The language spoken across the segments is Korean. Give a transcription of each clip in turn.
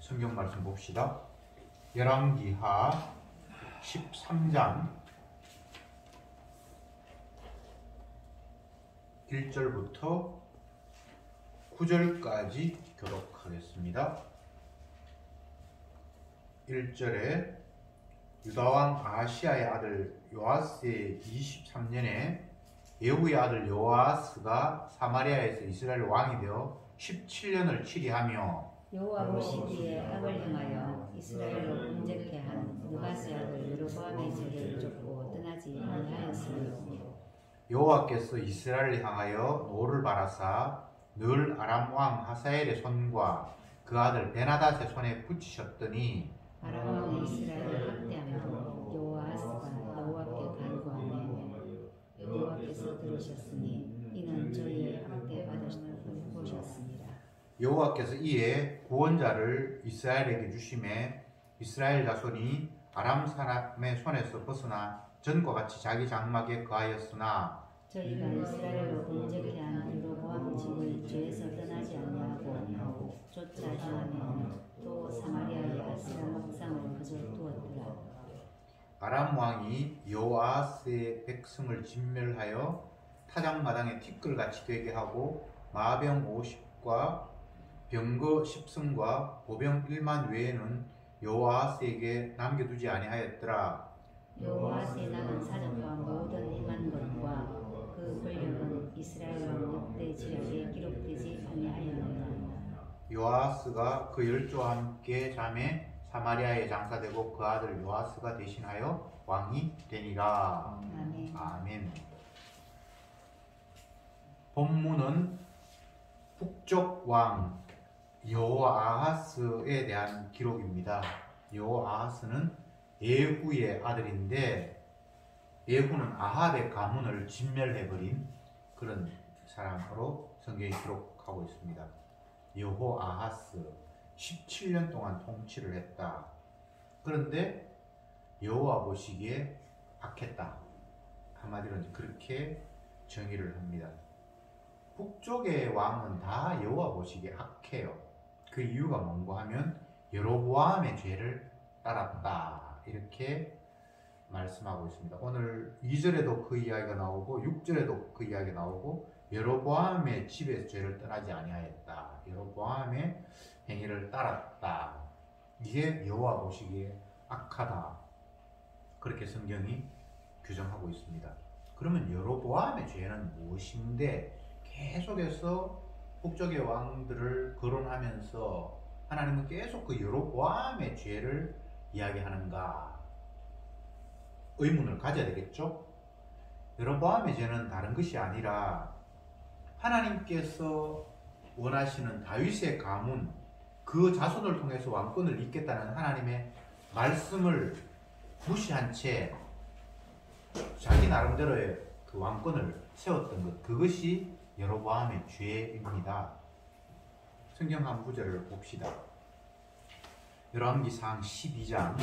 성경 말씀 봅시다. 열왕기하 13장 1절부터 9절까지 교독하겠습니다. 1절에 유다왕 아하시아의 아들 요아스의 23년에 예후의 아들 요아스가 사마리아에서 이스라엘 왕이 되어 17년을 치리하며 여호와 보시기에 악을 행하여 이스라엘로 공적케 한 느바스의 아들 여로보암의 죄를 쫓고 떠나지 아니하였으므로 여호와께서 이스라엘을 향하여 노를 바라사 늘 아람 왕 하사엘의 손과 그 아들 베나닷의 손에 붙이셨더니 아람 왕이 이스라엘을 학대함으로 여호아스가 여호와께 간구하며 여호와께서 들으셨으니 이는 저희의 학대받으심을 보셨습니다. 여호와께서 이에 구원자를 이스라엘에게 주심에 이스라엘 자손이 아람 사람의 손에서 벗어나 전과 같이 자기 장막에 거하였으나 저희가 이스라엘로 공적케 한 여로보암 집의 죄에서 떠나지 아니하고 쫓아 행하며 또 사마리아의 아스라 목상을 그저 두었더라. 아람 왕이 요아스의 백성을 진멸하여 타작마당에 티끌같이 되게 하고 마병 50과 병거 10승과 보병 1만 외에는 요아스에게 남겨두지 아니하였더라. 여호와스의 남은 사정과 모든 행한 것과 그 권력은 이스라엘 왕 역대 지략에 기록되지 아니하였느니라. 요아스가 그 열조와 함께 잠에 사마리아에 장사되고 그 아들 요아스가 대신하여 왕이 되니라. 아멘. 아멘. 본문은 북쪽 왕 여호아하스에 대한 기록입니다. 여호아하스는 예후의 아들인데 예후는 아합의 가문을 진멸해버린 그런 사람으로 성경이 기록하고 있습니다. 여호아하스 17년 동안 통치를 했다. 그런데 여호와 보시기에 악했다. 한마디로 그렇게 정의를 합니다. 북쪽의 왕은 다 여호와 보시기에 악해요. 그 이유가 뭔가 하면 여로보암의 죄를 따랐다. 이렇게 말씀하고 있습니다. 오늘 2절에도 그 이야기가 나오고 6절에도 그 이야기가 나오고 여로보암의 집에서 죄를 떠나지 아니하였다. 여로보암의 행위를 따랐다. 이게 여호와 보시기에 악하다. 그렇게 성경이 규정하고 있습니다. 그러면 여로보암의 죄는 무엇인데 계속해서 북쪽의 왕들을 거론하면서 하나님은 계속 그 여로보암의 죄를 이야기하는가? 의문을 가져야 되겠죠? 여로보암의 죄는 다른 것이 아니라 하나님께서 원하시는 다윗의 가문, 그 자손을 통해서 왕권을 잇겠다는 하나님의 말씀을 무시한 채 자기 나름대로의 그 왕권을 세웠던 것, 그것이 여로보암의 죄입니다. 성경 한 구절을 봅시다. 열왕기상 12장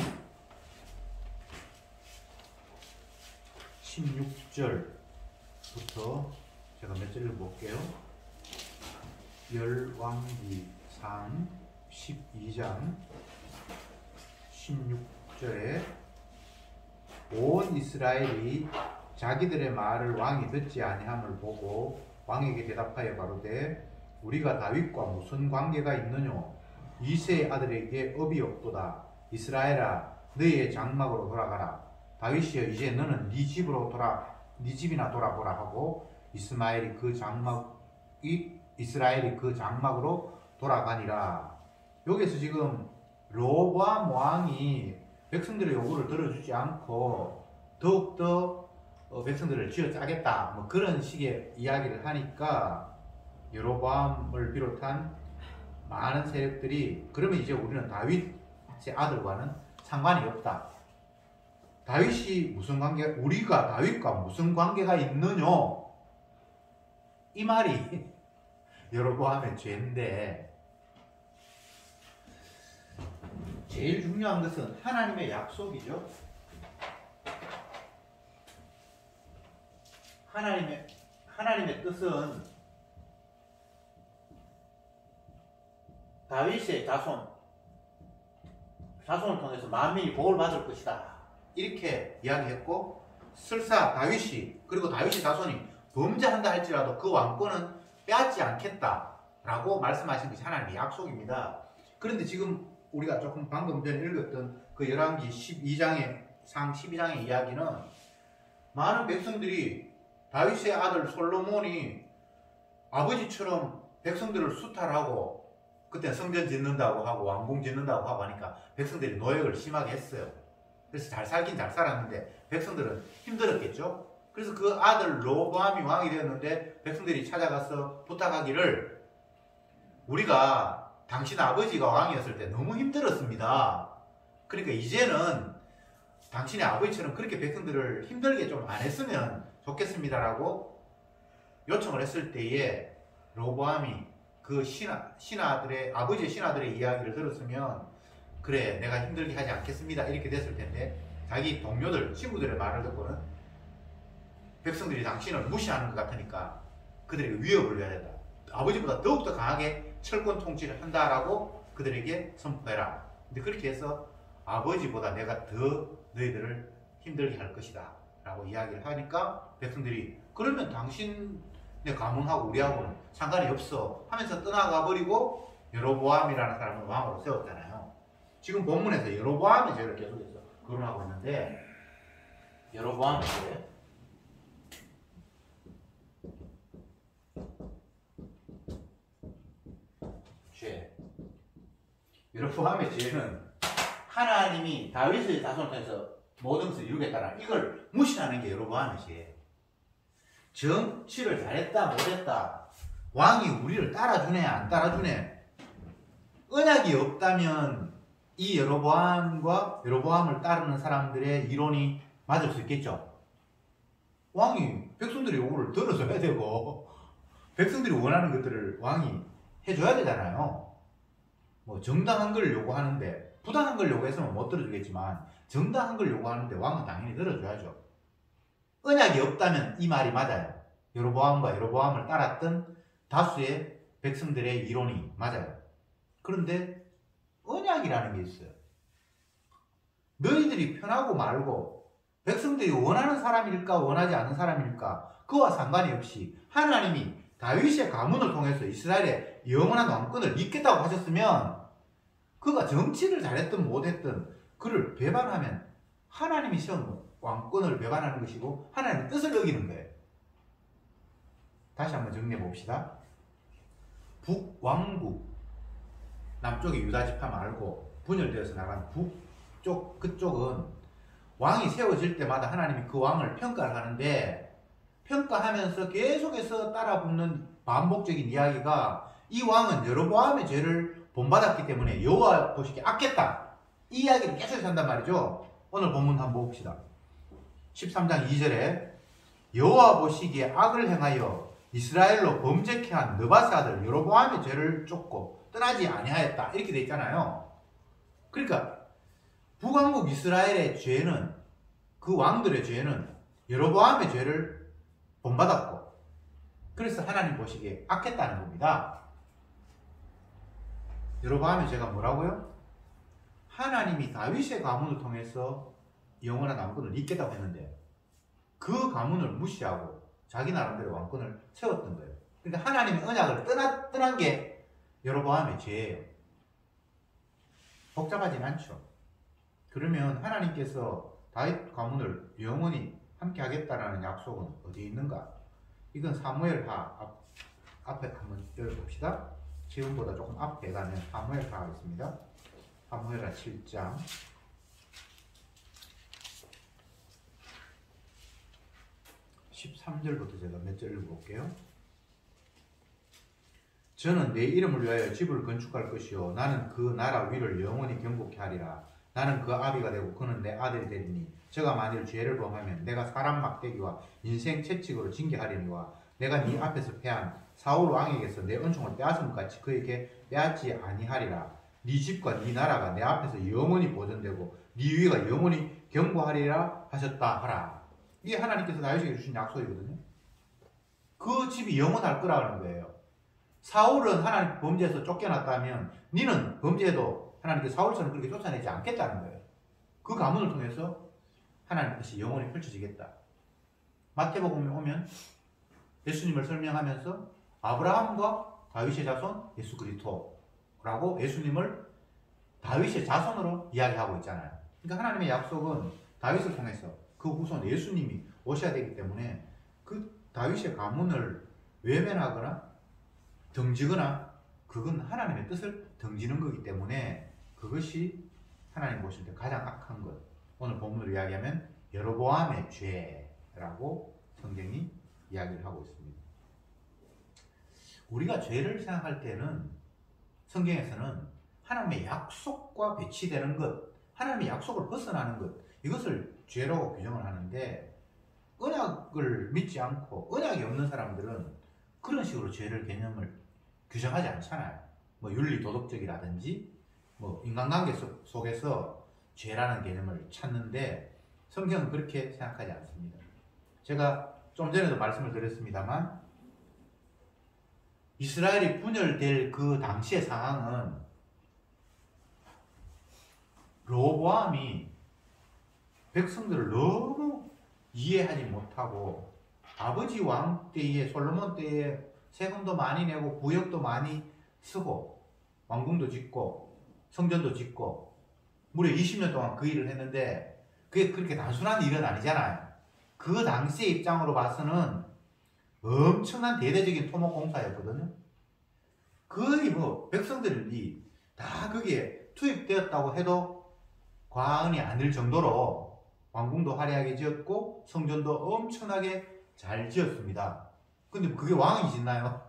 16절부터 제가 몇 절을 볼게요. 열왕기상 12장 16절에 온 이스라엘이 자기들의 말을 왕이 듣지 아니함을 보고 왕에게 대답하여 가로되 우리가 다윗과 무슨 관계가 있느냐? 이새의 아들에게 업이 없도다. 이스라엘아 너희의 장막으로 돌아가라. 다윗이여 이제 너는 네 집이나 돌아보라 하고 이스라엘이 그 장막으로 돌아가니라. 여기서 지금 르호보암 왕이 백성들의 요구를 들어주지 않고 더욱더 백성들을 쥐어짜겠다 뭐 그런 식의 이야기를 하니까 여로보암을 비롯한 많은 세력들이 그러면 이제 우리는 다윗의 아들과는 상관이 없다. 다윗이 무슨 관계, 우리가 다윗과 무슨 관계가 있느냐? 이 말이 여로보암의 죄인데 제일 중요한 것은 하나님의 약속이죠. 하나님의 뜻은 다윗의 자손, 자손을 통해서 만민이 복을 받을 것이다. 이렇게 이야기했고, 설사 다윗이, 그리고 다윗의 자손이 범죄한다 할지라도 그 왕권은 빼앗지 않겠다라고 말씀하신 것이 하나님의 약속입니다. 그런데 지금 우리가 조금 방금 전에 읽었던 그 열왕기 12장의 이야기는 많은 백성들이 다윗의 아들 솔로몬이 아버지처럼 백성들을 수탈하고 그때 성전 짓는다고 하고 왕궁 짓는다고 하고 하니까 백성들이 노역을 심하게 했어요. 그래서 잘 살긴 잘 살았는데 백성들은 힘들었겠죠. 그래서 그 아들 로보암이 왕이 되었는데 백성들이 찾아가서 부탁하기를 우리가 당신 아버지가 왕이었을 때 너무 힘들었습니다. 그러니까 이제는 당신의 아버지처럼 그렇게 백성들을 힘들게 좀 안 했으면 좋겠습니다라고 요청을 했을 때에 로보암이 그 신하들의 아버지의 신하들의 이야기를 들었으면 그래 내가 힘들게 하지 않겠습니다 이렇게 됐을 텐데 자기 동료들 친구들의 말을 듣고는 백성들이 당신을 무시하는 것 같으니까 그들에게 위협을 해야 된다. 아버지보다 더욱더 강하게 철권 통치를 한다라고 그들에게 선포해라. 근데 그렇게 해서 아버지보다 내가 더 너희들을 힘들게 할 것이다 라고 이야기를 하니까 백성들이 그러면 당신의 가문하고 우리하고는 상관이 없어 하면서 떠나가 버리고 여로보암이라는 사람을 왕으로 세웠잖아요. 지금 본문에서 여로보암의 죄를 계속해서 거론하고 있는데 여로보암의 죄 여로보암의 죄는 하나님이 다윗의 자손을 통해서 모든 것을 이루겠다는 이걸 무시하는 게 여로보암의 죄예요. 정치를 잘했다 못했다 왕이 우리를 따라주네 안 따라주네 언약이 없다면 이 여로보암과 여로보암을 따르는 사람들의 이론이 맞을 수 있겠죠. 왕이 백성들의 요구를 들어줘야 되고 백성들이 원하는 것들을 왕이 해줘야 되잖아요. 뭐 정당한 걸 요구하는데 부당한 걸 요구했으면 못 들어주겠지만 정당한 걸 요구하는데 왕은 당연히 들어줘야죠. 언약이 없다면 이 말이 맞아요. 여로보암과 여로보암을 따랐던 다수의 백성들의 이론이 맞아요. 그런데 언약이라는 게 있어요. 너희들이 편하고 말고 백성들이 원하는 사람일까 원하지 않는 사람일까 그와 상관이 없이 하나님이 다윗의 가문을 통해서 이스라엘의 영원한 왕권을 잇겠다고 하셨으면 그가 정치를 잘했든 못했든 그를 배반하면 하나님이 세운 왕권을 배반하는 것이고 하나님의 뜻을 어기는 거예요. 다시 한번 정리해 봅시다. 북왕국 남쪽의 유다 지파 말고 분열되어서 나간 북쪽 그쪽은 왕이 세워질 때마다 하나님이 그 왕을 평가를 하는데 평가하면서 계속해서 따라붙는 반복적인 이야기가 이 왕은 여로보암의 죄를 본받았기 때문에 여호와 보시기에 악했다 이 이야기를 계속해서 한단 말이죠. 오늘 본문 한번 봅시다. 13장 2절에 여호와 보시기에 악을 행하여 이스라엘로 범죄케 한 느바세 아들 여로보암의 죄를 쫓고 떠나지 아니하였다 이렇게 돼 있잖아요. 그러니까 북왕국 이스라엘의 죄는 그 왕들의 죄는 여로보암의 죄를 본받았고 그래서 하나님 보시기에 악했다는 겁니다. 여로보암의 죄가 뭐라고요? 하나님이 다윗의 가문을 통해서 영원한 왕권을 잇겠다고 했는데 그 가문을 무시하고 자기 나름대로 왕권을 세웠던 거예요. 그러니까 하나님의 언약을 떠난 게 여로보암의 죄예요. 복잡하진 않죠. 그러면 하나님께서 다윗 가문을 영원히 함께 하겠다라는 약속은 어디에 있는가? 이건 사무엘하 앞에 한번 열어봅시다. 지금보다 조금 앞에 가면 사무엘하가 있습니다. 사무엘하 7장 13절부터 제가 몇 절 읽어볼게요. 저는 내 이름을 위하여 집을 건축할 것이요 나는 그 나라 위를 영원히 경복케 하리라. 나는 그 아비가 되고 그는 내 아들이 되리니 저가 만일 죄를 범하면 내가 사람 막대기와 인생 채찍으로 징계하리니와 내가 네 앞에서 패한 사울 왕에게서 내 은총을 빼앗은 것 같이 그에게 빼앗지 아니하리라. 네 집과 네 나라가 내 앞에서 영원히 보존되고 네 위가 영원히 경고하리라 하셨다 하라. 이게 하나님께서 다윗에게 주신 약속이거든요. 그 집이 영원할 거라는 거예요. 사울은 하나님 범죄에서 쫓겨났다면 니는 범죄해도 하나님께 사울처럼 그렇게 쫓아내지 않겠다는 거예요. 그 가문을 통해서 하나님 뜻이 영원히 펼쳐지겠다. 마태복음에 오면 예수님을 설명하면서 아브라함과 다윗의 자손 예수 그리스도라고 예수님을 다윗의 자손으로 이야기하고 있잖아요. 그러니까 하나님의 약속은 다윗을 통해서 그 후손 예수님이 오셔야 되기 때문에 그 다윗의 가문을 외면하거나 등지거나 그건 하나님의 뜻을 등지는 거기 때문에 그것이 하나님 보실 때 가장 악한 것. 오늘 본문으로 이야기하면 여로보암의 죄라고 성경이 이야기를 하고 있습니다. 우리가 죄를 생각할 때는 성경에서는 하나님의 약속과 배치되는 것, 하나님의 약속을 벗어나는 것, 이것을 죄라고 규정을 하는데 언약을 믿지 않고 언약이 없는 사람들은 그런 식으로 죄를 개념을 규정하지 않잖아요. 뭐 윤리 도덕적이라든지 뭐 인간관계 속에서 죄라는 개념을 찾는데 성경은 그렇게 생각하지 않습니다. 제가 좀 전에도 말씀을 드렸습니다만 이스라엘이 분열될 그 당시의 상황은 르호보암이 백성들을 너무 이해하지 못하고 아버지 왕 때에 솔로몬 때에 세금도 많이 내고 부역도 많이 쓰고 왕궁도 짓고 성전도 짓고 무려 20년 동안 그 일을 했는데 그게 그렇게 단순한 일은 아니잖아요. 그 당시의 입장으로 봐서는 엄청난 대대적인 토목공사였거든요. 거의 뭐 백성들이 다 거기에 투입되었다고 해도 과언이 아닐 정도로 왕궁도 화려하게 지었고 성전도 엄청나게 잘 지었습니다. 근데 그게 왕이 짓나요?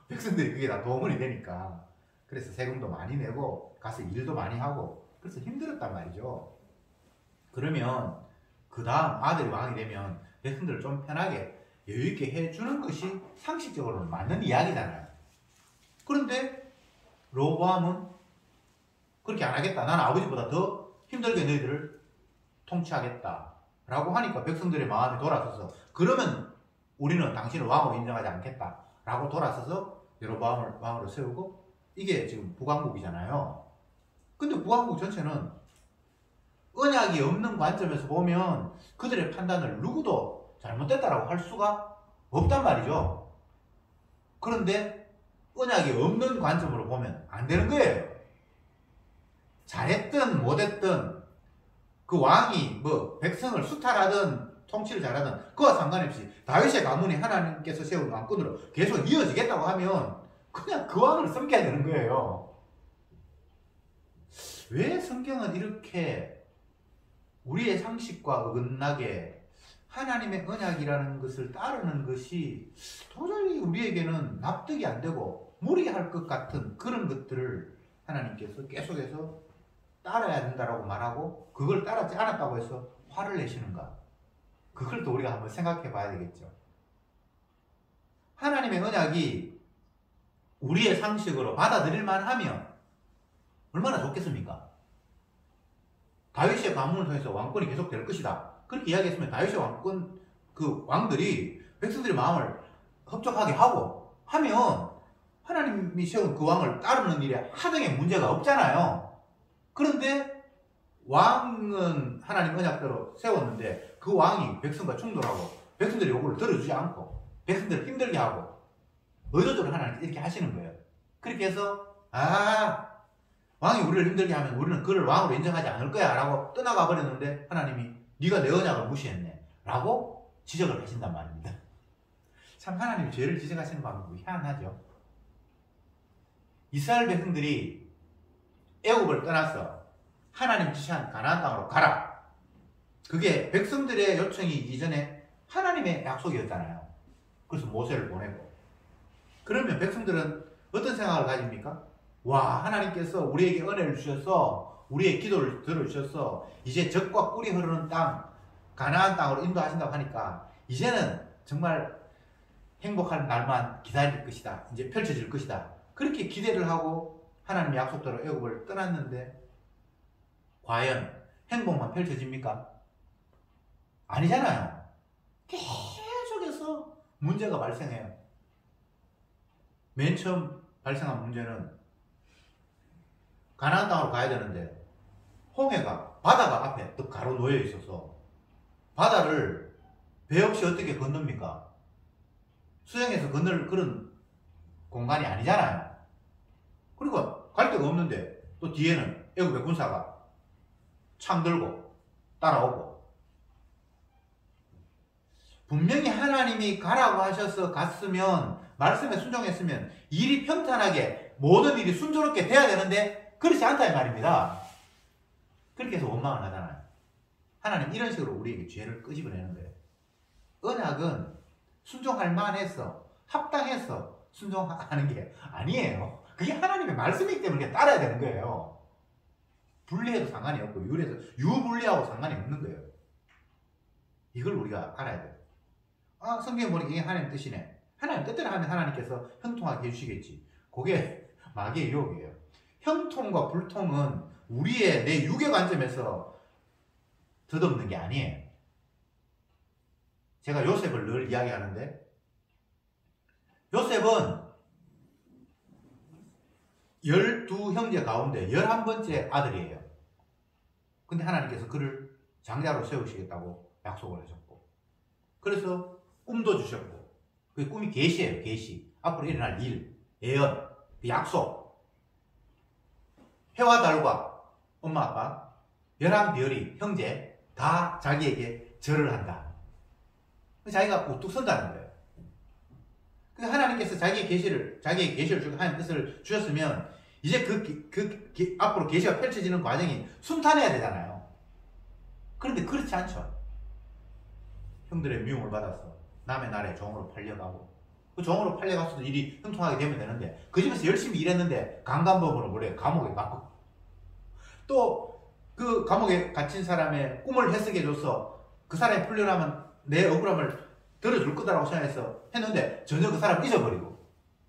백성들이 그게 다 도움이 되니까. 그래서 세금도 많이 내고 가서 일도 많이 하고 그래서 힘들었단 말이죠. 그러면 그 다음 아들이 왕이 되면 백성들을 좀 편하게 여유있게 해주는 것이 상식적으로는 맞는 이야기잖아요. 그런데 르호보암은 그렇게 안 하겠다. 나는 아버지보다 더 힘들게 너희들을 통치하겠다 라고 하니까 백성들의 마음이 돌아서서 그러면 우리는 당신을 왕으로 인정하지 않겠다 라고 돌아서서 여로보암을 왕으로 세우고 이게 지금 북왕국이잖아요. 근데 북왕국 전체는 언약이 없는 관점에서 보면 그들의 판단을 누구도 잘못됐다라고 할 수가 없단 말이죠. 그런데 언약이 없는 관점으로 보면 안 되는 거예요. 잘했든 못했든 그 왕이 뭐 백성을 수탈하든 통치를 잘하든 그와 상관없이 다윗의 가문이 하나님께서 세운 왕권으로 계속 이어지겠다고 하면 그냥 그 왕을 섬겨야 되는 거예요. 왜 성경은 이렇게 우리의 상식과 어긋나게 하나님의 언약이라는 것을 따르는 것이 도저히 우리에게는 납득이 안 되고 무리할 것 같은 그런 것들을 하나님께서 계속해서 따라야 된다라고 말하고 그걸 따르지 않았다고 해서 화를 내시는가? 그걸 또 우리가 한번 생각해 봐야 되겠죠. 하나님의 언약이 우리의 상식으로 받아들일 만하면 얼마나 좋겠습니까? 다윗의 가문을 통해서 왕권이 계속 될 것이다. 그렇게 이야기했으면 다윗의 왕권, 그 왕들이 백성들의 마음을 흡족하게 하고 하면 하나님이 세운 그 왕을 따르는 일에 하등의 문제가 없잖아요. 그런데 왕은 하나님 언약대로 세웠는데 그 왕이 백성과 충돌하고 백성들의 요구를 들어주지 않고 백성들을 힘들게 하고 의도적으로 하나님 이렇게 하시는 거예요. 그렇게 해서 왕이 우리를 힘들게 하면 우리는 그를 왕으로 인정하지 않을 거야 라고 떠나가 버렸는데 하나님이 네가 내 언약을 무시했네 라고 지적을 하신단 말입니다. 참 하나님이 죄를 지적하시는 방법이 희한하죠. 이스라엘 백성들이 애굽을 떠나서 하나님 지시한 가나안 땅으로 가라. 그게 백성들의 요청이 이전에 하나님의 약속이었잖아요. 그래서 모세를 보내고 그러면 백성들은 어떤 생각을 가집니까? 와, 하나님께서 우리에게 은혜를 주셔서 우리의 기도를 들어주셔서 이제 젖과 꿀이 흐르는 땅 가나안 땅으로 인도하신다고 하니까 이제는 정말 행복한 날만 기다릴 것이다. 이제 펼쳐질 것이다. 그렇게 기대를 하고 하나님의 약속대로 애굽을 떠났는데 과연 행복만 펼쳐집니까? 아니잖아요. 계속해서 문제가 발생해요. 맨 처음 발생한 문제는 가나안 땅으로 가야 되는데 홍해가 바다가 앞에 또 가로놓여 있어서 바다를 배 없이 어떻게 건넙니까? 수영해서 건널 그런 공간이 아니잖아요. 그리고 갈 데가 없는데 또 뒤에는 애국의 군사가 창 들고 따라오고, 분명히 하나님이 가라고 하셔서 갔으면, 말씀에 순종했으면 일이 평탄하게 모든 일이 순조롭게 돼야 되는데 그렇지 않다 이 말입니다. 그렇게 해서 원망을 하잖아요. 하나님 이런 식으로 우리에게 죄를 끄집어내는 거예요. 언약은 순종할 만해서 합당해서 순종하는 게 아니에요. 그게 하나님의 말씀이기 때문에 따라야 되는 거예요. 분리해도 상관이 없고 유분리하고 상관이 없는 거예요. 이걸 우리가 알아야 돼요. 아, 성경에 보니까 이게 하나님 뜻이네. 하나님 뜻대로 하면 하나님께서 형통하게 해주시겠지. 그게 마귀의 유혹이에요. 형통과 불통은 우리의 내 육의 관점에서 덧없는 게 아니에요. 제가 요셉을 늘 이야기하는데, 요셉은 12형제 가운데 11번째 아들이에요. 근데 하나님께서 그를 장자로 세우시겠다고 약속을 하셨고, 그래서 꿈도 주셨고, 그 꿈이 계시예요. 계시. 앞으로 일어날 일, 예언, 그 약속. 해와 달과 엄마 아빠 11별이 형제 다 자기에게 절을 한다. 자기가 우뚝 선다는 거예요. 그러니까 하나님께서 자기의 계시를 주고 하나님 뜻을 주셨으면 이제 앞으로 계시가 펼쳐지는 과정이 순탄해야 되잖아요. 그런데 그렇지 않죠. 형들의 미움을 받아서 남의 나라에 종으로 팔려가고, 그 종으로 팔려가서도 일이 형통하게 되면 되는데 그 집에서 열심히 일했는데 강간범으로 뭐래 감옥에 가고, 또 그 감옥에 갇힌 사람의 꿈을 해석해줘서 그 사람이 풀려나면 내 억울함을 들어줄 거다라고 생각해서 했는데 전혀 그 사람을 잊어버리고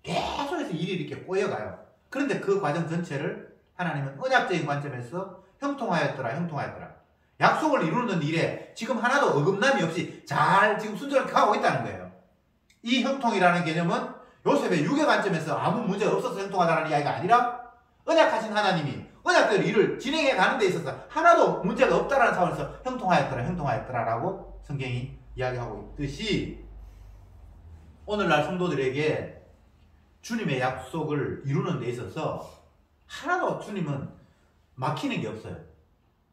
계속해서 일이 이렇게 꼬여가요. 그런데 그 과정 전체를 하나님은 언약적인 관점에서 형통하였더라. 약속을 이루는 일에 지금 하나도 어긋남이 없이 잘 지금 순조롭게 가고 있다는 거예요. 이 형통이라는 개념은 요셉의 육의 관점에서 아무 문제가 없어서 형통하다는 이야기가 아니라, 언약하신 하나님이 언약대로 일을 진행해 가는 데 있어서 하나도 문제가 없다라는 차원에서 형통하였더라라고 성경이 이야기하고 있듯이, 오늘날 성도들에게 주님의 약속을 이루는 데 있어서 하나도 주님은 막히는 게 없어요.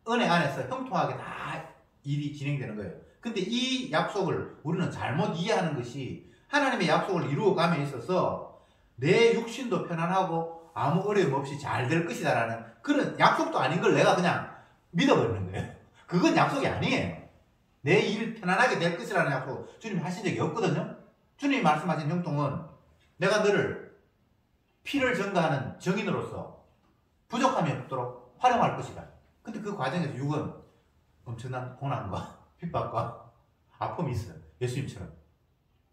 은혜 안에서 형통하게 다 일이 진행되는 거예요. 근데 이 약속을 우리는 잘못 이해하는 것이, 하나님의 약속을 이루어감에 있어서 내 육신도 편안하고 아무 어려움 없이 잘 될 것이다라는 그런 약속도 아닌 걸 내가 그냥 믿어버리는 거예요. 그건 약속이 아니에요. 내 일 편안하게 될 것이라는 약속 주님이 하신 적이 없거든요. 주님이 말씀하신 형통은 내가 너를 피를 증거하는 증인으로서 부족함이 없도록 활용할 것이다. 근데 그 과정에서 육은 엄청난 고난과 핍박과 아픔이 있어요. 예수님처럼.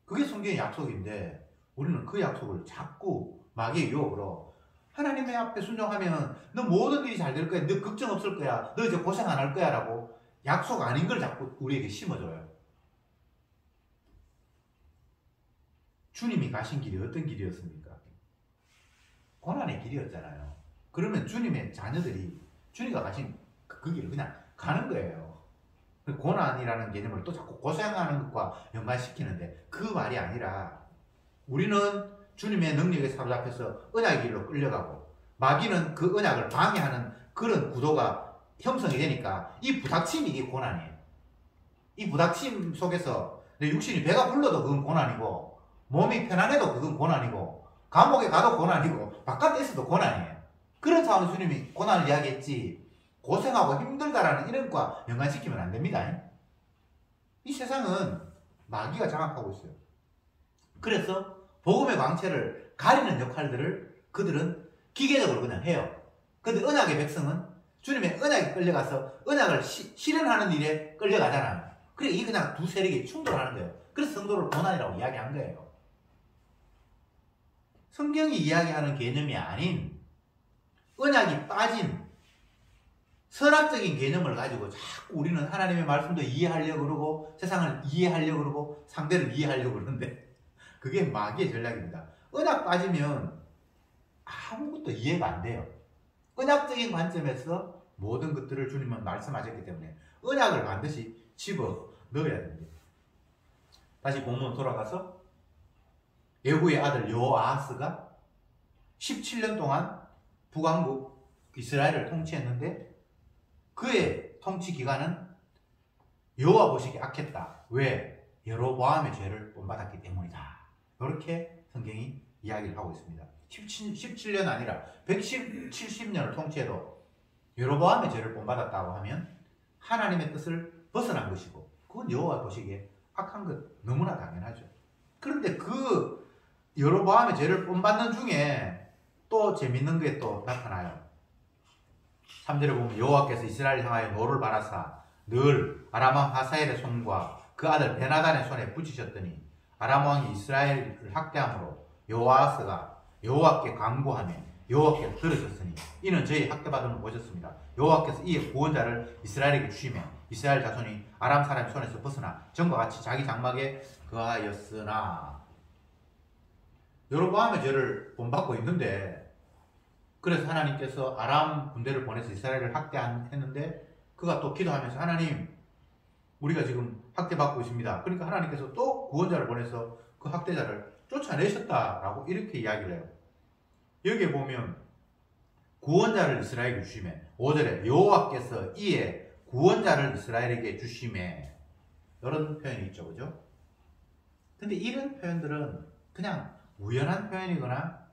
그게 성경의 약속인데 우리는 그 약속을 자꾸 마귀의 유혹으로, 하나님의 앞에 순종하면 너 모든 일이 잘 될 거야, 너 걱정 없을 거야, 너 이제 고생 안 할 거야 라고 약속 아닌 걸 자꾸 우리에게 심어줘요. 주님이 가신 길이 어떤 길이었습니까? 고난의 길이었잖아요. 그러면 주님의 자녀들이 주님과 가신 그 길을 그냥 가는 거예요. 고난이라는 개념을 또 자꾸 고생하는 것과 연관시키는데 그 말이 아니라, 우리는 주님의 능력에 사로잡혀서 언약의 길로 끌려가고, 마귀는 그 언약을 방해하는 그런 구도가 형성이 되니까 이 부닥침이 이게 고난이에요. 이 부닥침 속에서 내 육신이 배가 불러도 그건 고난이고, 몸이 편안해도 그건 고난이고, 감옥에 가도 고난이고, 바깥에 있어도 고난이에요. 그런 차원에서 주님이 고난을 이야기했지, 고생하고 힘들다라는 이런 것과 연관시키면 안 됩니다. 이 세상은 마귀가 장악하고 있어요. 그래서 복음의 광채를 가리는 역할들을 그들은 기계적으로 그냥 해요. 근데 언약의 백성은 주님의 언약에 끌려가서 언약을 실현하는 일에 끌려가잖아요. 그래, 이게 그냥 두 세력이 충돌하는 거예요. 그래서 성도를 고난이라고 이야기한 거예요. 성경이 이야기하는 개념이 아닌 언약이 빠진 선악적인 개념을 가지고 자꾸 우리는 하나님의 말씀도 이해하려고 그러고 세상을 이해하려고 그러고 상대를 이해하려고 그러는데, 그게 마귀의 전략입니다. 언약 빠지면 아무것도 이해가 안 돼요. 언약적인 관점에서 모든 것들을 주님은 말씀하셨기 때문에 언약을 반드시 집어 넣어야 됩니다. 다시 본문 돌아가서 예후의 아들 여호아하스가 17년 동안 북왕국 이스라엘을 통치했는데 그의 통치 기간은 여호와 보시기에 악했다. 왜? 여로보암의 죄를 본받았기 때문이다. 이렇게 성경이 이야기를 하고 있습니다. 17년 아니라 170년을 통치해도 여로보암의 죄를 본받았다고 하면 하나님의 뜻을 벗어난 것이고 그건 여호와 보시기에 악한 것 너무나 당연하죠. 그런데 그 여로보암의 죄를 본받는 중에 또 재밌는 게 또 나타나요. 3절에 보면 여호와께서 이스라엘을 향하여 노를 바라사 늘 아람 왕 하사엘의 손과 그 아들 베나단의 손에 붙이셨더니 아람 왕이 이스라엘을 학대함으로 여호아스가 여호와께 간구하며 여호와께 들으셨으니 이는 저희 학대받음을 보셨습니다. 여호와께서 이에 구원자를 이스라엘에게 주시며 이스라엘 자손이 아람 사람의 손에서 벗어나 전과 같이 자기 장막에 거하였으나 여로보암의 죄를 본받고 있는데 그래서 하나님께서 아람 군대를 보내서 이스라엘을 학대했는데 그가 또 기도하면서 하나님 우리가 지금 학대받고 있습니다. 그러니까 하나님께서 또 구원자를 보내서 그 학대자를 쫓아내셨다라고 이렇게 이야기를 해요. 여기에 보면 구원자를 이스라엘에게 주시매 5절에 여호와께서 이에 구원자를 이스라엘에게 주시매 이런 표현이 있죠. 그죠? 근데 이런 표현들은 그냥 우연한 표현이거나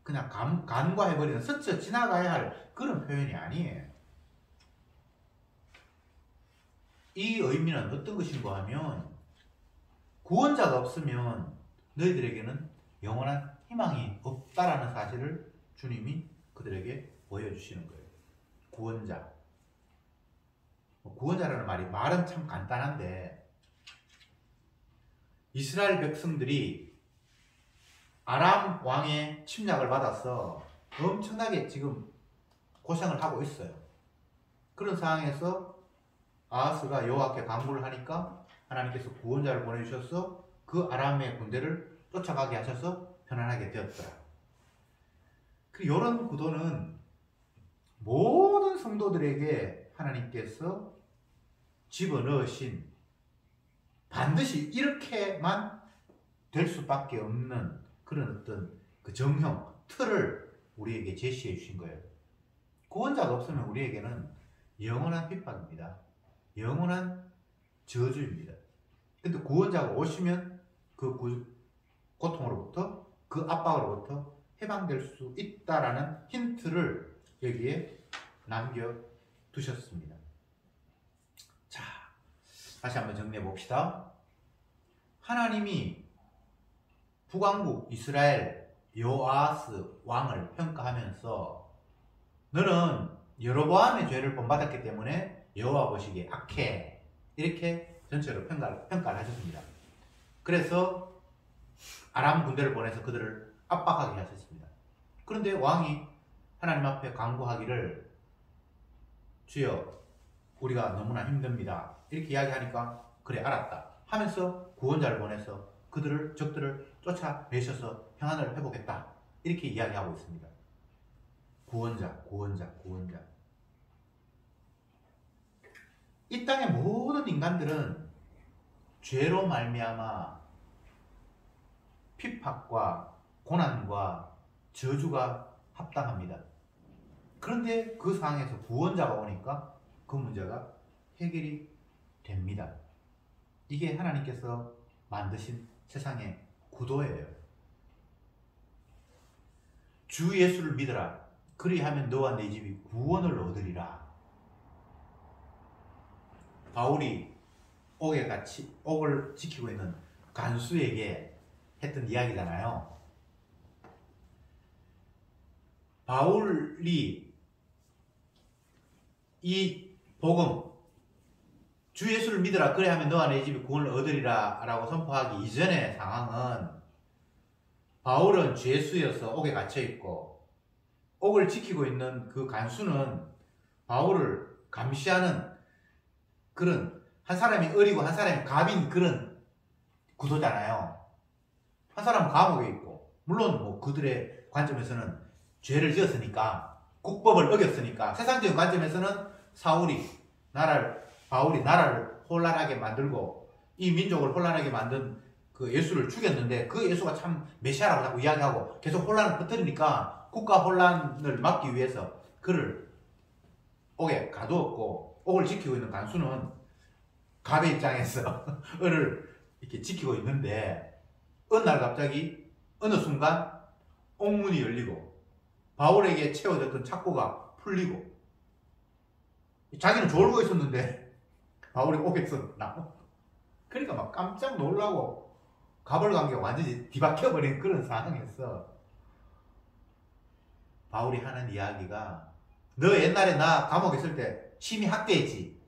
그냥 간과해버리는 스쳐 지나가야 할 그런 표현이 아니에요. 이 의미는 어떤 것인가 하면 구원자가 없으면 너희들에게는 영원한 희망이 없다라는 사실을 주님이 그들에게 보여주시는 거예요. 구원자. 구원자라는 말은 참 간단한데 이스라엘 백성들이 아람 왕의 침략을 받아서 엄청나게 지금 고생을 하고 있어요. 그런 상황에서 아하스가 여호와께 간구를 하니까 하나님께서 구원자를 보내주셔서 그 아람의 군대를 쫓아가게 하셔서 편안하게 되었더라. 이런 구도는 모든 성도들에게 하나님께서 집어넣으신 반드시 이렇게만 될 수밖에 없는 그런 어떤 그 정형, 틀을 우리에게 제시해 주신 거예요. 구원자가 없으면 우리에게는 영원한 핍박입니다. 영원한 저주입니다. 근데 구원자가 오시면 그 고통으로부터 그 압박으로부터 해방될 수 있다라는 힌트를 여기에 남겨두셨습니다. 자, 다시 한번 정리해 봅시다. 하나님이 북왕국 이스라엘 여호아스 왕을 평가하면서 너는 여로보암의 죄를 본받았기 때문에 여호와 보시기에 악해 이렇게 전체로 평가를 하셨습니다. 그래서 아람 군대를 보내서 그들을 압박하게 하셨습니다. 그런데 왕이 하나님 앞에 간구하기를 주여 우리가 너무나 힘듭니다 이렇게 이야기하니까 그래 알았다 하면서 구원자를 보내서 적들을 쫓아내셔서 평안을 회복했다 이렇게 이야기하고 있습니다. 구원자. 이 땅의 모든 인간들은 죄로 말미암아 핍박과 고난과 저주가 합당합니다. 그런데 그 상황에서 구원자가 오니까 그 문제가 해결이 됩니다. 이게 하나님께서 만드신 세상의 구도예요. 주 예수를 믿어라. 그리하면 너와 네 집이 구원을 얻으리라. 바울이 옥을 지키고 있는 간수에게 했던 이야기잖아요. 바울이 이 복음 주 예수를 믿어라 그래야하면 너와 내 집이 구원을 얻으리라 라고 선포하기 이전의 상황은 바울은 죄수여서 옥에 갇혀있고 옥을 지키고 있는 그 간수는 바울을 감시하는 그런 한 사람이 을이고 한 사람이 갑인 그런 구도잖아요. 한 사람은 감옥에 있고 물론 뭐 그들의 관점에서는 죄를 지었으니까, 국법을 어겼으니까, 세상적인 관점에서는 바울이 나라를 혼란하게 만들고 이 민족을 혼란하게 만든 그 예수를 죽였는데, 그 예수가 참 메시아라고 자꾸 이야기하고 계속 혼란을 퍼뜨리니까 국가 혼란을 막기 위해서 그를 옥에 가두었고, 옥을 지키고 있는 간수는 갑의 입장에서 을을 이렇게 지키고 있는데, 어느 날 갑자기 어느 순간 옥문이 열리고 바울에게 채워졌던 착고가 풀리고, 자기는 졸고 있었는데 바울이 옥에서 나와. 그러니까 막 깜짝 놀라고 가벌관계가 완전히 뒤바뀌어버린 그런 상황에서 바울이 하는 이야기가, 너 옛날에 나 감옥에 있을 때 심히 학대했지,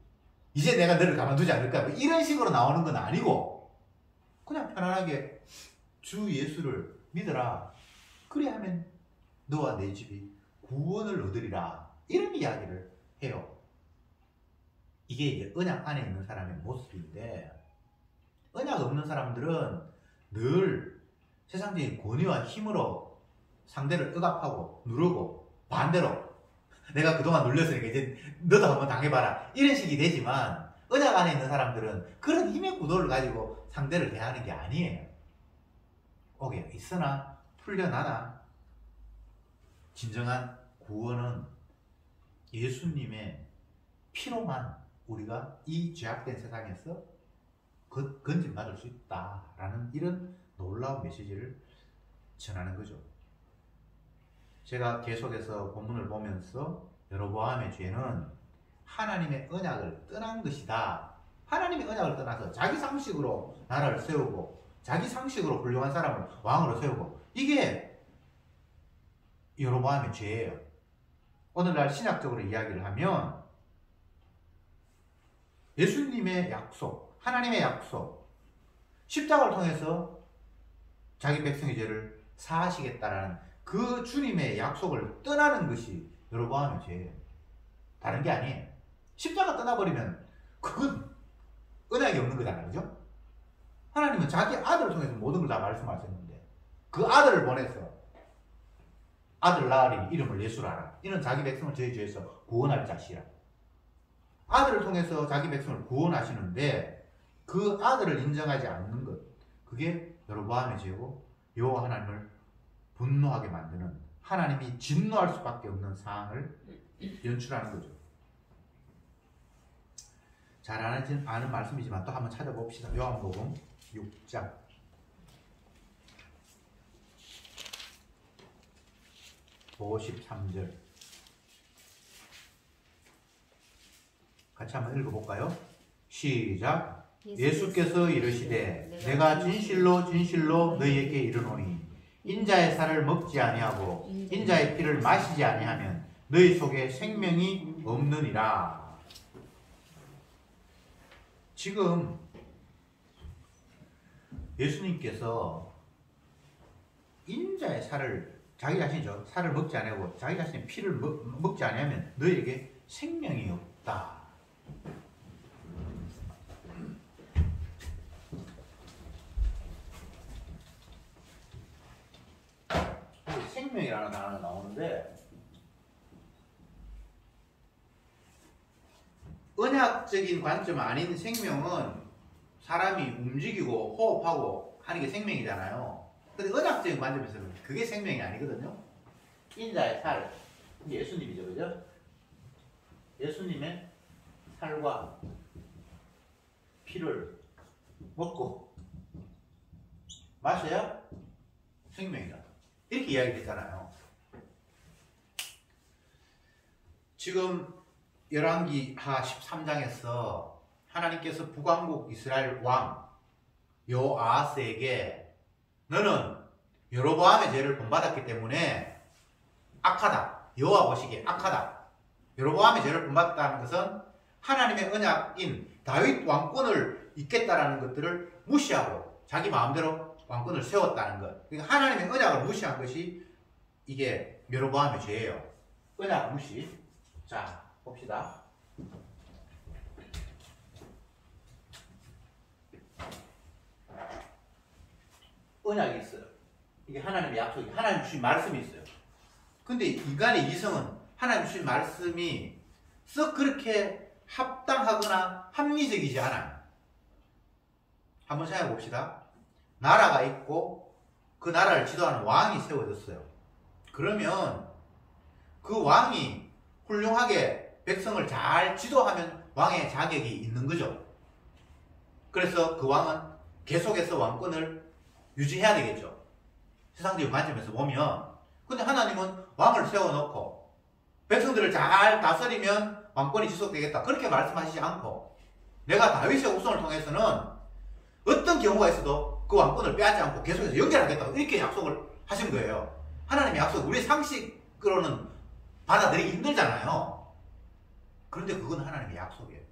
이제 내가 너를 가만두지 않을까, 뭐 이런 식으로 나오는 건 아니고 그냥 편안하게 주 예수를 믿어라, 그래 하면 너와 내 집이 구원을 얻으리라, 이런 이야기를 해요. 이게 이제 언약 안에 있는 사람의 모습인데, 언약 없는 사람들은 늘 세상적인 권위와 힘으로 상대를 억압하고 누르고, 반대로 내가 그동안 눌렸으니까 이제 너도 한번 당해봐라, 이런 식이 되지만, 언약 안에 있는 사람들은 그런 힘의 구도를 가지고 상대를 대하는 게 아니에요. 옥에 있으나 풀려나나 진정한 구원은 예수님의 피로만 우리가 이 죄악된 세상에서 건진받을 수 있다라는 이런 놀라운 메시지를 전하는 거죠. 제가 계속해서 본문을 보면서 여로보암의 죄는 하나님의 언약을 떠난 것이다, 하나님의 언약을 떠나서 자기 상식으로 나라를 세우고 자기 상식으로 훌륭한 사람을 왕으로 세우고, 이게 여로보암의 죄예요. 오늘날 신약적으로 이야기를 하면 예수님의 약속, 하나님의 약속, 십자가를 통해서 자기 백성의 죄를 사하시겠다라는 그 주님의 약속을 떠나는 것이 여로보암의 죄예요. 다른 게 아니에요. 십자가 떠나버리면 그건 언약이 없는 거잖아요. 그죠? 하나님은 자기 아들을 통해서 모든 걸 다 말씀하셨는데, 그 아들을 보내서 아들 낳으리 이름을 예수라 하라, 이는 자기 백성을 저희 죄에서 구원할 자시라. 아들을 통해서 자기 백성을 구원하시는데, 그 아들을 인정하지 않는 것, 그게 여로보암의 죄고, 여호와 하나님을 분노하게 만드는, 하나님이 진노할 수밖에 없는 상황을 연출하는 거죠. 잘 아는 말씀이지만 또 한번 찾아봅시다. 요한복음 6장 53절 같이 한번 읽어볼까요? 시작. 예수께서 이르시되 내가 진실로 진실로 너희에게 이르노니 인자의 살을 먹지 아니하고 인자의 피를 마시지 아니하면 너희 속에 생명이 없느니라. 지금 예수님께서 인자의 살을, 자기 자신이죠, 살을 먹지 아니하고 자기 자신의 피를 먹지 아니하면 너희에게 생명이 없다. 생명이라는 단어가 나오는데, 언약적인 관점 아닌 생명은 사람이 움직이고 호흡하고 하는 게 생명이잖아요. 근데 언약적인 관점에서는 그게 생명이 아니거든요. 인자의 살, 예수님이죠, 그죠? 예수님의 살과 피를 먹고 마셔야 생명이다, 이렇게 이야기했잖아요. 지금 열왕기하 13장에서 하나님께서 북왕국 이스라엘 왕 여호아하스에게 너는 여로보암의 죄를 본받았기 때문에 악하다, 여호와 보시기에 악하다, 여로보암의 죄를 본받았다는 것은 하나님의 언약인 다윗 왕권을 잇겠다라는 것들을 무시하고 자기 마음대로 왕권을 세웠다는 것, 그러니까 하나님의 언약을 무시한 것이 이게 여로보암의 죄예요. 언약 무시. 자, 봅시다. 언약이 있어요. 이게 하나님의 약속이, 하나님 주신 말씀이 있어요. 근데 인간의 이성은 하나님 주신 말씀이 썩 그렇게 합당하거나 합리적이지 않아요. 한번 생각해 봅시다. 나라가 있고 그 나라를 지도하는 왕이 세워졌어요. 그러면 그 왕이 훌륭하게 백성을 잘 지도하면 왕의 자격이 있는 거죠. 그래서 그 왕은 계속해서 왕권을 유지해야 되겠죠. 세상적인 관점에서 보면. 근데 하나님은 왕을 세워놓고 백성들을 잘 다스리면 왕권이 지속되겠다, 그렇게 말씀하시지 않고, 내가 다윗의 후손을 통해서는 어떤 경우가 있어도 그 왕권을 빼앗지 않고 계속해서 연결하겠다, 이렇게 약속을 하신 거예요. 하나님의 약속, 우리 상식으로는 받아들이기 힘들잖아요. 그런데 그건 하나님의 약속이에요.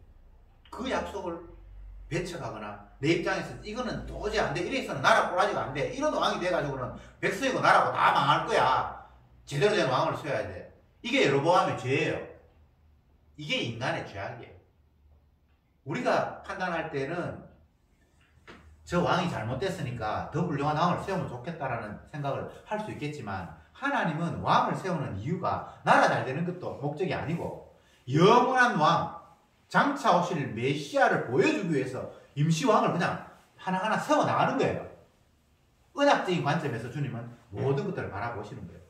그 약속을 배척하거나 내 입장에서 이거는 도저히 안 돼, 이래서는 나라 꼬라지가 안 돼, 이런 왕이 돼가지고는 백성이고 나라고 다 망할 거야, 제대로 된 왕을 세워야 돼, 이게 여로보암의 죄예요. 이게 인간의 죄악이에요. 우리가 판단할 때는 저 왕이 잘못됐으니까 더 훌륭한 왕을 세우면 좋겠다라는 생각을 할 수 있겠지만, 하나님은 왕을 세우는 이유가 나라 잘 되는 것도 목적이 아니고 영원한 왕, 장차 오실 메시아를 보여주기 위해서 임시왕을 그냥 하나하나 세워나가는 거예요. 언약적인 관점에서 주님은 모든 것들을 바라보시는 거예요.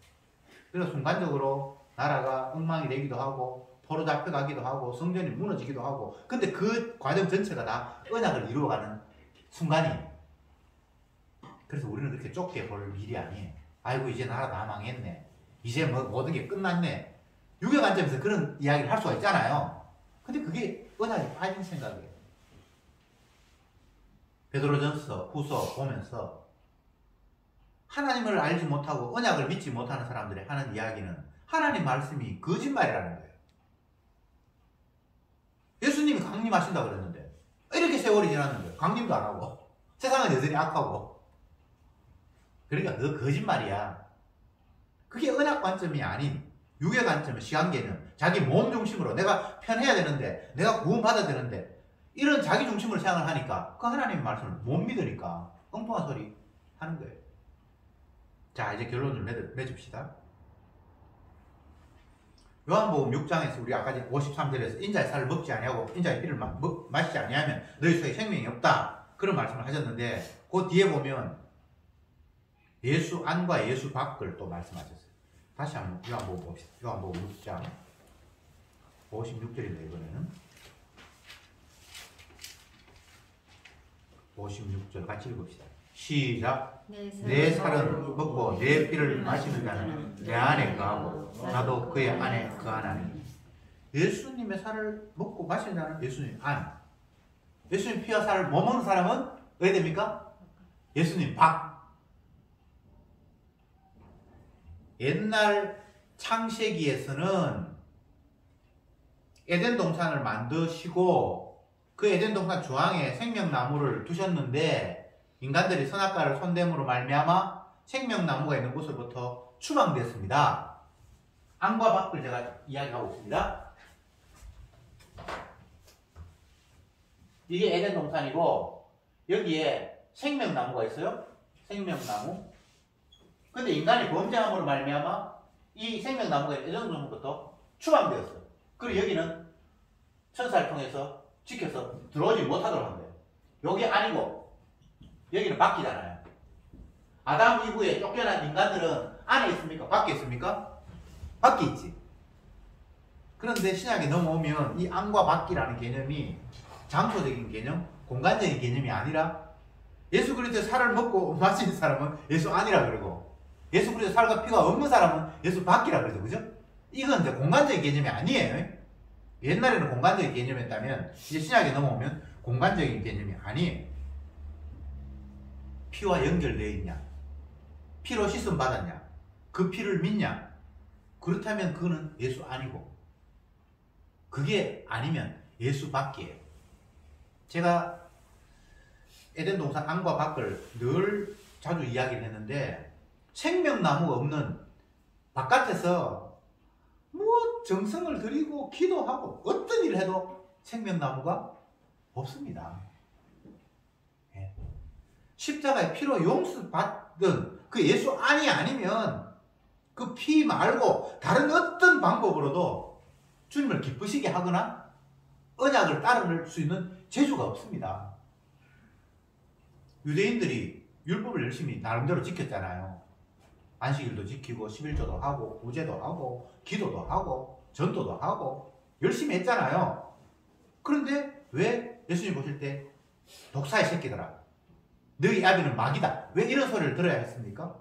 그래서 순간적으로 나라가 엉망이 되기도 하고 포로 잡혀가기도 하고 성전이 무너지기도 하고, 근데 그 과정 전체가 다 언약을 이루어가는 순간이에요. 그래서 우리는 그렇게 좁게 볼 일이 아니에요. 아이고 이제 나라 다 망했네, 이제 뭐 모든 게 끝났네, 유교 관점에서 그런 이야기를 할 수가 있잖아요. 근데 그게 언약이 빠진 생각이에요. 베드로전서 후서 보면서 하나님을 알지 못하고 언약을 믿지 못하는 사람들이 하는 이야기는 하나님 말씀이 거짓말이라는 거예요. 예수님이 강림하신다고 그랬는데 이렇게 세월이 지났는데 강림도 안 하고 세상은 여전히 악하고, 그러니까 그거 거짓말이야. 그게 언약 관점이 아닌 유교 관점, 시간 개념, 자기 몸 중심으로 내가 편해야 되는데, 내가 구원받아야 되는데, 이런 자기 중심으로 생각을 하니까 그 하나님의 말씀을 못 믿으니까 엉뚱한 소리 하는 거예요. 자, 이제 결론을 맺읍시다. 요한복음 6장에서 우리 아까 53절에서 인자의 살을 먹지 아니하고 인자의 피를 마시지 아니하면 너희 속에 생명이 없다, 그런 말씀을 하셨는데, 그 뒤에 보면 예수 안과 예수 밖을 또 말씀하셨어요. 다시 한번 요한복음 봅시다. 요한복음 6장 56절인데 이번에는 56절 같이 읽읍시다. 시작. 내 살은 먹고 내 피를 마시는 자는 내 안에 거하고 나도 그의 안에 거하나니. 예수님의 살을 먹고 마시는 자는 예수님 안, 예수님 피와 살을 못 먹는 사람은 왜 됩니까? 예수님 밖. 옛날 창세기에서는 에덴 동산을 만드시고 그 에덴 동산 중앙에 생명나무를 두셨는데, 인간들이 선악과를 손댐으로 말미암아 생명나무가 있는 곳으로부터 추방됐습니다. 안과 밖을 제가 이야기하고 있습니다. 이게 에덴 동산이고 여기에 생명나무가 있어요. 생명나무. 근데 인간이 범죄함으로 말미암아 이 생명나무가 에덴 동산부터 추방되었어요. 그리고 여기는 천사를 통해서 지켜서 들어오지 못하도록 한 거예요. 여기 아니고 여기는 밖이잖아요. 아담 이후에 쫓겨난 인간들은 안에 있습니까? 밖에 있습니까? 밖에 있지. 그런데 신약에 넘어오면 이 안과 밖이라는 개념이 장소적인 개념, 공간적인 개념이 아니라 예수 그리스도의 살을 먹고 마시는 사람은 예수 안이라 그러고, 예수 그리스도의 살과 피가 없는 사람은 예수 밖이라 그러죠. 그죠? 이건 이제 공간적인 개념이 아니에요. 옛날에는 공간적인 개념이었다면 이제 신약에 넘어오면 공간적인 개념이 아니에요. 피와 연결되어 있냐, 피로 씻음 받았냐, 그 피를 믿냐, 그렇다면 그거는 예수 아니고, 그게 아니면 예수 밖이에요. 제가 에덴 동산 안과 밖을 늘 자주 이야기를 했는데, 생명나무가 없는 바깥에서 뭐 정성을 들이고 기도하고 어떤 일을 해도 생명나무가 없습니다. 십자가의 피로 용서받은 그 예수 안이 아니면 그 피 말고 다른 어떤 방법으로도 주님을 기쁘시게 하거나 언약을 따를 수 있는 재주가 없습니다. 유대인들이 율법을 열심히 나름대로 지켰잖아요. 안식일도 지키고 11조도 하고 구제도 하고 기도도 하고 전도도 하고 열심히 했잖아요. 그런데 왜 예수님 보실 때 독사의 새끼들아, 너희 아비는 마귀다, 왜 이런 소리를 들어야 했습니까?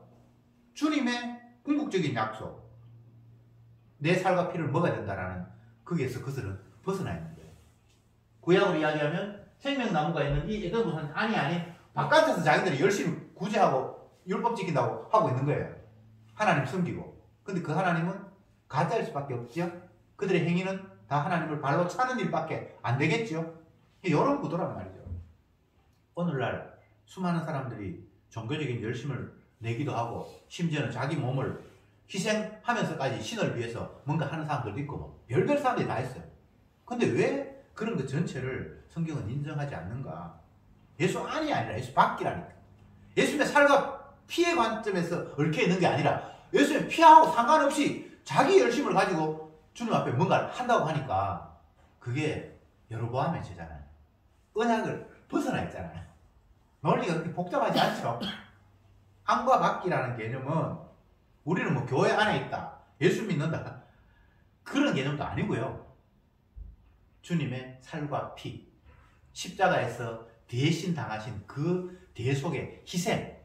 주님의 궁극적인 약속, 내 살과 피를 먹어야 된다라는 거기에서 그들은 벗어나 있는 거예요. 구약으로 이야기하면 생명나무가 있는 이 에덴 동산 아니 바깥에서 자기들이 열심히 구제하고 율법 지킨다고 하고 있는 거예요. 하나님 섬기고. 근데 그 하나님은 가짜일 수밖에 없죠. 그들의 행위는 다 하나님을 발로 차는 일밖에 안 되겠죠. 이런 구도란 말이죠. 오늘날 수많은 사람들이 종교적인 열심을 내기도 하고 심지어는 자기 몸을 희생하면서까지 신을 위해서 뭔가 하는 사람들도 있고 뭐 별별 사람들이 다 했어요. 근데 왜 그런 것 전체를 성경은 인정하지 않는가? 예수 안이 아니라 예수 밖이라니까. 예수님의 살과 피의 관점에서 얽혀 있는 게 아니라 예수님의 피하고 상관없이 자기 열심을 가지고 주님 앞에 뭔가를 한다고 하니까 그게 여로보암의 죄잖아요. 언약을 벗어나 있잖아요. 논리가 그렇게 복잡하지 않죠. 안과 밖이라는 개념은 우리는 뭐 교회 안에 있다, 예수 믿는다, 그런 개념도 아니고요. 주님의 살과 피, 십자가에서 대신 당하신 그 대속의 희생,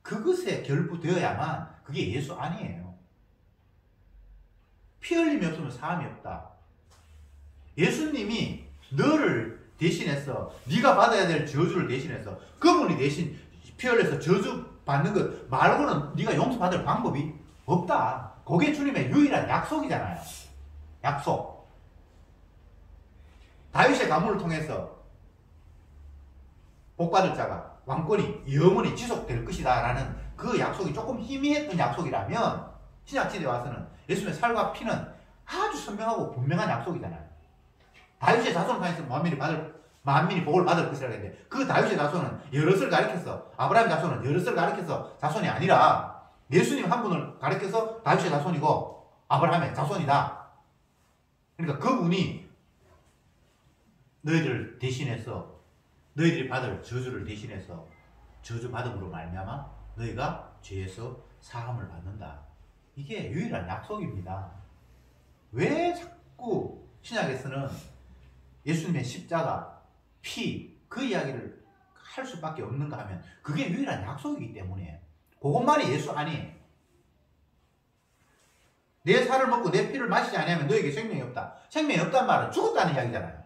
그것에 결부되어야만 그게 예수 안이에요. 피 흘림이 없으면 사함이 없다. 예수님이 너를 대신해서 네가 받아야 될 저주를 대신해서 그분이 대신 피 흘려서 저주 받는 것 말고는 네가 용서받을 방법이 없다. 그게 주님의 유일한 약속이잖아요. 약속. 다윗의 가문을 통해서 복받을 자가 왕권이 영원히 지속될 것이다 라는 그 약속이 조금 희미했던 약속이라면 신약시대에 와서는 예수님의 살과 피는 아주 선명하고 분명한 약속이잖아요. 다윗의 자손을 통해서 만민이 복을 받을 것이라고 했는데 그 다윗의 자손은 여럿을 가리켜서, 아브라함 자손은 여럿을 가리켜서 자손이 아니라 예수님 한 분을 가리켜서 다윗의 자손이고 아브라함의 자손이다. 그러니까 그분이 너희들을 대신해서 너희들이 받을 저주를 대신해서 저주 받음으로 말미암아 너희가 죄에서 사함을 받는다. 이게 유일한 약속입니다. 왜 자꾸 신약에서는 예수님의 십자가, 피, 그 이야기를 할 수밖에 없는가 하면 그게 유일한 약속이기 때문에 그것만이 예수 아니에요. 내 살을 먹고 내 피를 마시지 않으면 너에게 생명이 없다. 생명이 없다는 말은 죽었다는 이야기잖아요.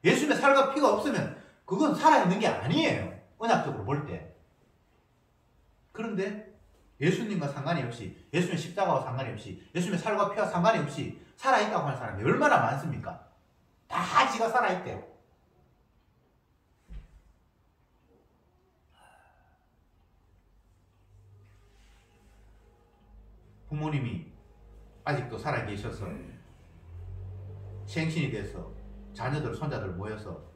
예수님의 살과 피가 없으면 그건 살아있는 게 아니에요. 언약적으로 볼 때. 그런데 예수님과 상관이 없이, 예수님의 십자가와 상관이 없이, 예수님의 살과 피와 상관이 없이 살아있다고 하는 사람이 얼마나 많습니까? 다 지가 살아있대요. 부모님이 아직도 살아계셔서 생신이 돼서 자녀들, 손자들 모여서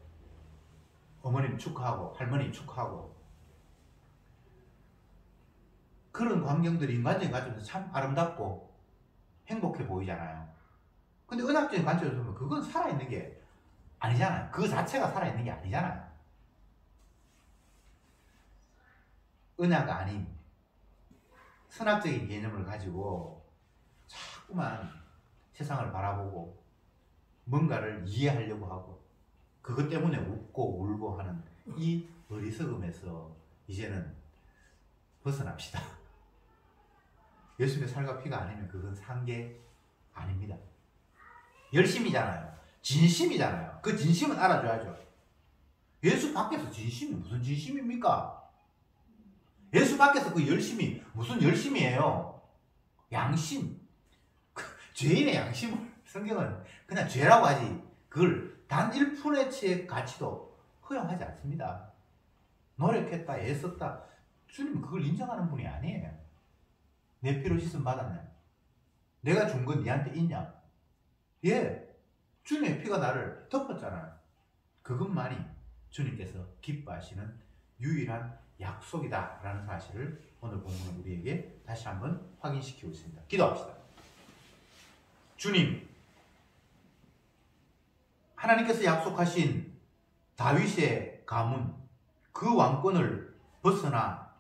어머님 축하하고 할머니 축하하고 그런 광경들이 인간적인 관점에서 참 아름답고 행복해 보이잖아요. 근데 은학적인 관점에서 보면 그건 살아있는 게 아니잖아요. 그 자체가 살아있는 게 아니잖아요. 은하가 아닌 선학적인 개념을 가지고 자꾸만 세상을 바라보고 뭔가를 이해하려고 하고 그것 때문에 웃고 울고 하는 이 어리석음에서 이제는 벗어납시다. 예수님의 살과 피가 아니면 그건 산 게 아닙니다. 열심이잖아요. 진심이잖아요. 그 진심은 알아줘야죠. 예수 밖에서 진심이 무슨 진심입니까? 예수 밖에서 그 열심이 무슨 열심이에요? 양심. 죄인의 양심을 성경은 그냥 죄라고 하지 그걸 단 1%의 가치도 허용하지 않습니다. 노력했다, 애썼다. 주님은 그걸 인정하는 분이 아니에요. 내 피로 씻음 받았냐? 내가 준 건 니한테 있냐? 예, 주님의 피가 나를 덮었잖아요. 그것만이 주님께서 기뻐하시는 유일한 약속이다 라는 사실을 오늘 본문은 우리에게 다시 한번 확인시키고 있습니다. 기도합시다. 주님, 하나님께서 약속하신 다윗의 가문, 그 왕권을 벗어나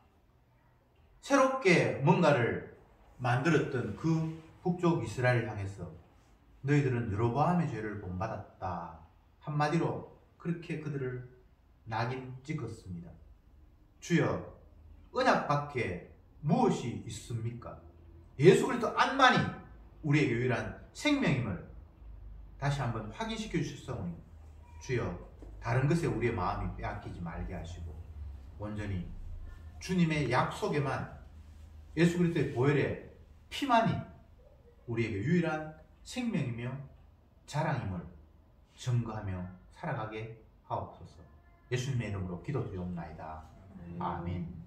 새롭게 뭔가를 만들었던 그 북쪽 이스라엘을 향해서 너희들은 여로보암의 죄를 본받았다. 한마디로 그렇게 그들을 낙인 찍었습니다. 주여, 언약 밖에 무엇이 있습니까? 예수 그리스도 안만이 우리에게 유일한 생명임을 다시 한번 확인시켜 주셨사오니 주여, 다른 것에 우리의 마음이 빼앗기지 말게 하시고 온전히 주님의 약속에만, 예수 그리스도의 보혈의 피만이 우리에게 유일한 생명이며 자랑임을 증거하며 살아가게 하옵소서. 예수님의 이름으로 기도드리옵나이다. 아멘.